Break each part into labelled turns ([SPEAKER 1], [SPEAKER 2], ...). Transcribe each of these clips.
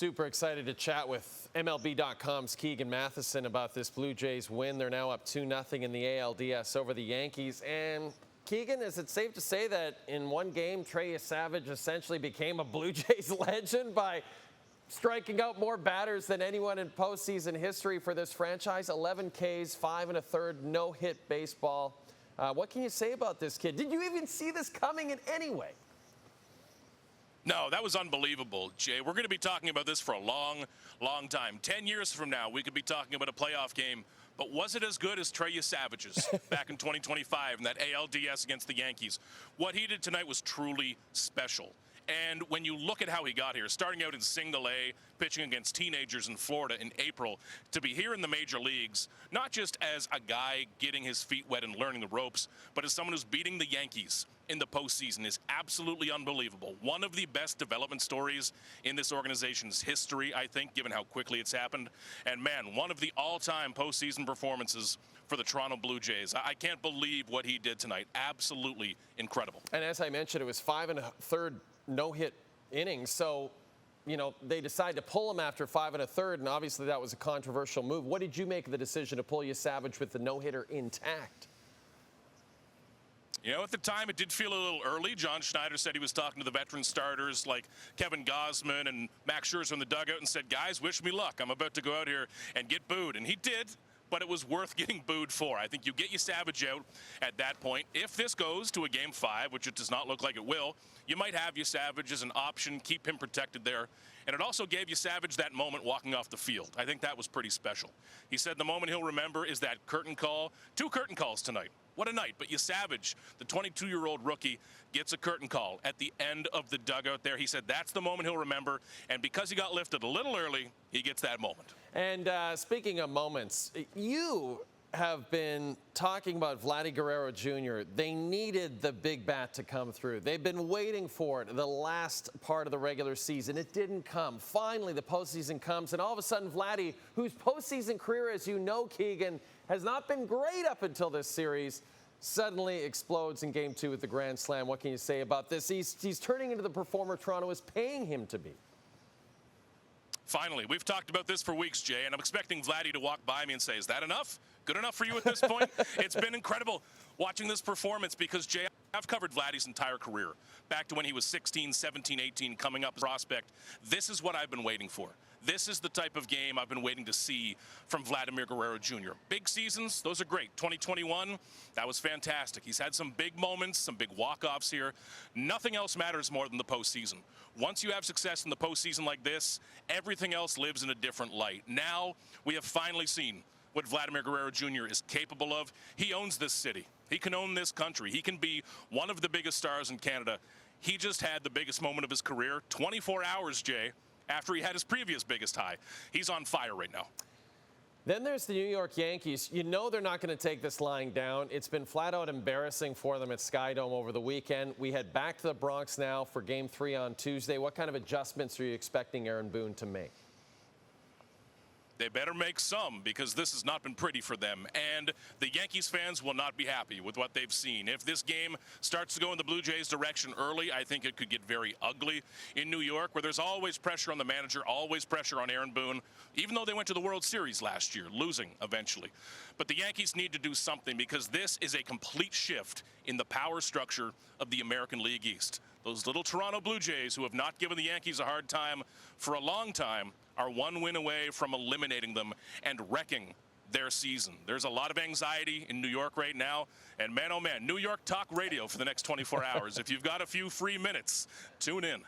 [SPEAKER 1] Super excited to chat with MLB.com's Keegan Matheson about this Blue Jays win. They're now up 2-0 in the ALDS over the Yankees. And Keegan, is it safe to say that in one game, Trey Yesavage essentially became a Blue Jays legend by striking out more batters than anyone in postseason history for this franchise? 11 Ks, 5 1/3, no-hit baseball. What can you say about this kid? Did you even see this coming in any way?
[SPEAKER 2] No, that was unbelievable, Jay. We're going to be talking about this for a long, long time. 10 years from now, we could be talking about a playoff game. But was it as good as Trey Yesavage's back in 2025 in that ALDS against the Yankees? What he did tonight was truly special. And when you look at how he got here, starting out in single A, pitching against teenagers in Florida in April, to be here in the major leagues, not just as a guy getting his feet wet and learning the ropes, but as someone who's beating the Yankees in the postseason is absolutely unbelievable. One of the best development stories in this organization's history, I think, given how quickly it's happened. And man, one of the all-time postseason performances for the Toronto Blue Jays. I can't believe what he did tonight. Absolutely incredible.
[SPEAKER 1] And as I mentioned, it was 5 1/3 no-hit innings. So, you know, they decided to pull him after 5 1/3, and obviously that was a controversial move. What did you make of the decision to pull Yesavage with the no-hitter intact?
[SPEAKER 2] You know, at the time, it did feel a little early. John Schneider said he was talking to the veteran starters like Kevin Gausman and Max Scherzer in the dugout and said, guys, wish me luck. I'm about to go out here and get booed. And he did, but it was worth getting booed for. I think you get Yesavage out at that point. If this goes to a Game 5, which it does not look like it will, you might have Yesavage as an option, keep him protected there. And it also gave Yesavage that moment walking off the field. I think that was pretty special. He said the moment he'll remember is that curtain call. 2 curtain calls tonight. What a night. But Yesavage, the 22-year-old rookie, gets a curtain call at the end of the dugout there. He said that's the moment he'll remember. And because he got lifted a little early, he gets that moment.
[SPEAKER 1] And speaking of moments, you have been talking about Vladimir Guerrero Jr. They needed the big bat to come through. They've been waiting for it the last part of the regular season. It didn't come. Finally, the postseason comes, and all of a sudden, Vladdy, whose postseason career, as you know, Keegan, has not been great up until this series, suddenly explodes in Game 2 with the Grand Slam. What can you say about this? He's turning into the performer Toronto is paying him to be.
[SPEAKER 2] Finally, we've talked about this for weeks, Jay, and I'm expecting Vladdy to walk by me and say, is that enough? Good enough for you at this point? It's been incredible watching this performance because, Jay, I've covered Vladdy's entire career, back to when he was 16, 17, 18, coming up as a prospect. This is what I've been waiting for. This is the type of game I've been waiting to see from Vladimir Guerrero Jr. Big seasons, those are great. 2021, that was fantastic. He's had some big moments, some big walk-offs here. Nothing else matters more than the postseason. Once you have success in the postseason like this, everything else lives in a different light. Now, we have finally seen what Vladimir Guerrero Jr. is capable of. He owns this city. He can own this country. He can be one of the biggest stars in Canada. He just had the biggest moment of his career, 24 hours, Jay, after he had his previous biggest high. He's on fire right now.
[SPEAKER 1] Then there's the New York Yankees. You know they're not going to take this lying down. It's been flat out embarrassing for them at Skydome over the weekend. We head back to the Bronx now for Game 3 on Tuesday. What kind of adjustments are you expecting Aaron Boone to make?
[SPEAKER 2] They better make some, because this has not been pretty for them. And the Yankees fans will not be happy with what they've seen. If this game starts to go in the Blue Jays' direction early, I think it could get very ugly in New York, where there's always pressure on the manager, always pressure on Aaron Boone, even though they went to the World Series last year, losing eventually. But the Yankees need to do something, because this is a complete shift in the power structure of the American League East. Those little Toronto Blue Jays, who have not given the Yankees a hard time for a long time, are one win away from eliminating them and wrecking their season. There's a lot of anxiety in New York right now. And man, oh man, New York talk radio for the next 24 hours. If you've got a few free minutes, tune in.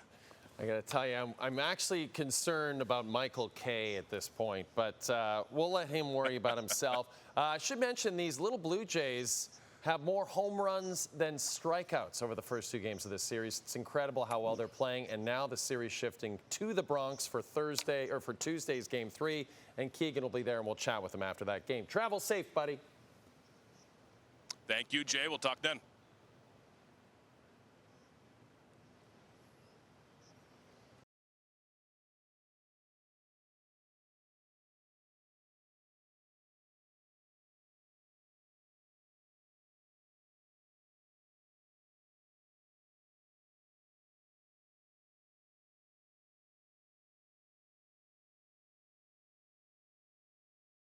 [SPEAKER 1] I got to tell you, I'm actually concerned about Michael Kay at this point, but we'll let him worry about himself. I should mention these little Blue Jays have more home runs than strikeouts over the first 2 games of this series. It's incredible how well they're playing, and now the series shifting to the Bronx for Tuesday's Game 3, and Keegan will be there, and we'll chat with him after that game. Travel safe, buddy.
[SPEAKER 2] Thank you, Jay. We'll talk then.